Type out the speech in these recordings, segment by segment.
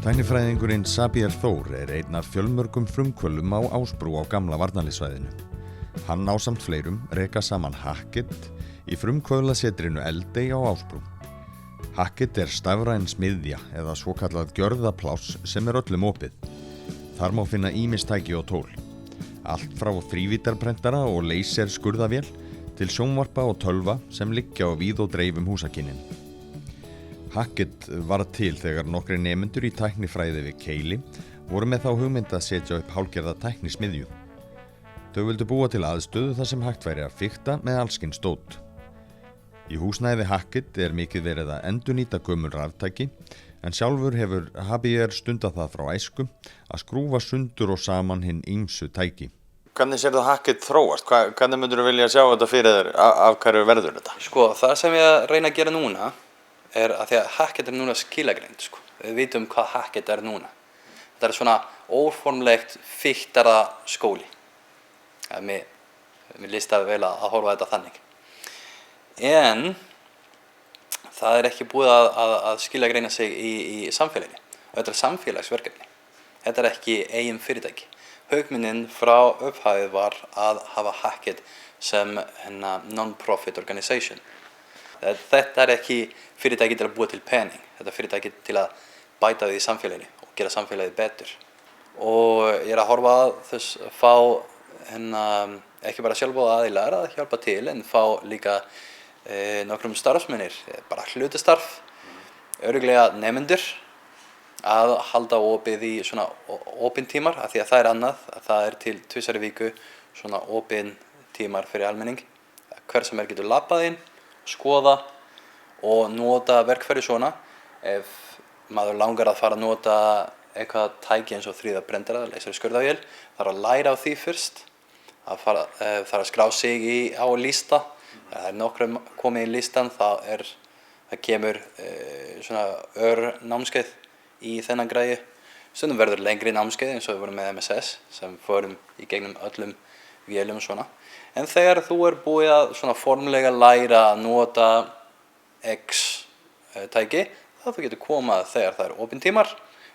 Tæknifræðingurinn Xavier Þór einn af fjölmörgum frumkvöðlum á Ásbrú á gamla varnarliðssvæðinu. Hann ásamt fleirum reka saman Hackett í frumkvöðlasetrinu Eldey á Ásbrú. Hackett stafræn smiðja eða svokallað gjörðapláss sem öllum opið. Þar má finna ýmis tæki og tól. Allt frá þrívíddarprentara og laser skurðavél til sjónvarpa og tölva sem liggja á víð og dreif húsakynnin. Hackett varð til þegar nokkrir nemendur í tæknifræði við Keili voru með þá hugmynd að setja upp hálfgerða tæknismiðju. Þau vildu búa til aðstöðu þar sem hægt væri að fikta með allskyns dót. Í húsnæði Hackett mikið verið að endurnýta gömul raftæki, en sjálfur hefur Xavier stundað það frá æsku að skrúfa sundur og saman hinn ýmsu tæki. Hvernig sérðu Hackett þróast? Hvernig myndirðu vilja sjá þetta fyrir þér? Af hverju verður þetta? Sko, það sem ég reyna að gera núna að því að Hackett núna skilagreind, sko. Við vitum hvað Hackett núna. Þetta svona óformlegt fiktara skóli. Mér listaði vel að horfa þetta þannig. En það ekki búið að skilagreina sig í samfélagi. Og þetta samfélagsverkefni. Þetta ekki eigin fyrirtæki. Hugmyndin frá upphafið var að hafa Hackett sem non-profit organization. Þetta ekki fyrirtæki til að búa til pening. Þetta fyrirtæki til að bæta við í samfélagi og gera samfélagið betur. Og ég að horfa þess að fá ekki bara sjálfboða aðilar að hjálpa til, en fá líka nokkrum starfsmennir, bara hlutastarf, örugglega nemendur að halda opið í svona opin tímar, af því að það annað, að það til 2 í viku svona opin tímar fyrir almenning. Hver sem getur labbað inn, skoða og nota verkfæri svona. Ef maður langar að fara að nota eitthvað tæki eins og 3D-prentara, laser skurðavél, þarf að læra á því fyrst, þarf að skrá sig á lista. Það nokkrum komið í listan, það kemur svona námskeið í þennan græi. Stundum verður lengri námskeið eins og við vorum með MSS sem fórum í gegnum öllum vélum svona. En þegar þú búið að svona formlega læra að nota X tæki, þá þú getur komað þegar það opin tímar.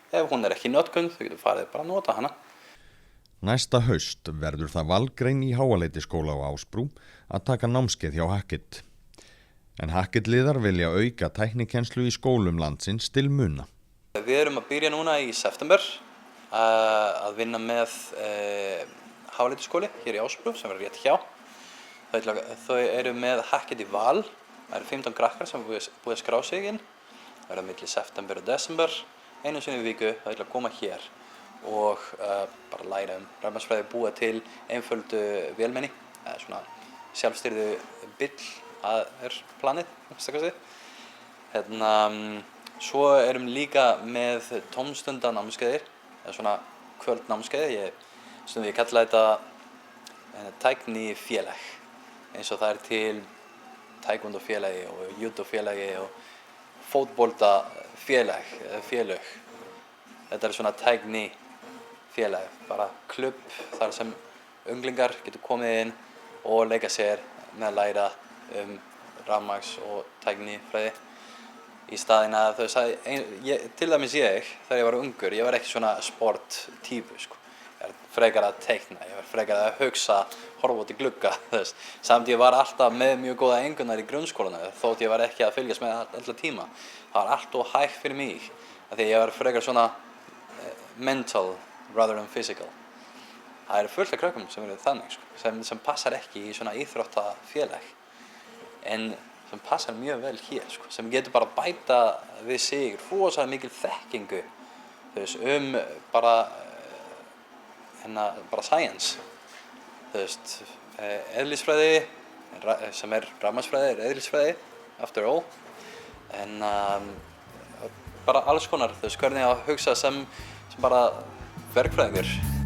Ef hún ekki í notkun, þú getur farið bara að nota hana. Næsta haust verður það valgrein í Háaleitiskóla á Ásbrú að taka námskeið hjá Hackett. En Hackett-liðar vilja auka tæknikennslu í skólum landsins til muna. Við að byrja núna í september að vinna með Háaleitiskóli hér í Ásbrú sem rétt hjá. Þau með Hackett í Val. Það 15 krakkar sem búið að skrá sig inn. Það milli september og desember. Einu sinni í viku þau að koma hér og bara læra rafmagnsfræði, búa til einföldu vélmenni. Svona sjálfstýrðu bíll planið, Svo líka með tómstundanámskeiðir, svona kvöldnámskeið. Ég kalla þetta tæknifélag, eins og það til taekwondo-félagi og judo-félagi og fótboltafélög. Þetta svona tæknifélag, bara klubb þar sem unglingar getur komið inn og leika sér með að læra rafmagns- og tæknifræði. Í staðinn að þau sagði, til dæmis þegar ég var ungur, ég var ekki svona sporttýpu, sko. Ég frekar að teikna, ég var frekar að hugsa, horfa út í glugga. Samt ég var alltaf með mjög góða einkunnar í grunnskólanum, þótt ég var ekki að fylgjast með alla tíma. Það var allt of hægt fyrir mig, af því ég var frekar svona mental rather than physical. Það fullt af krökkum sem þannig, sko, sem passar ekki í svona íþróttafélag, en sem passar mjög vel hér, sko, sem getur bara bæta við sig rosalega mikil þekkingu bara science, eðlisfræði sem rafmagnsfræði, eðlisfræði after all, en bara alls konar, hvernig að hugsa sem bara verkfræðingur.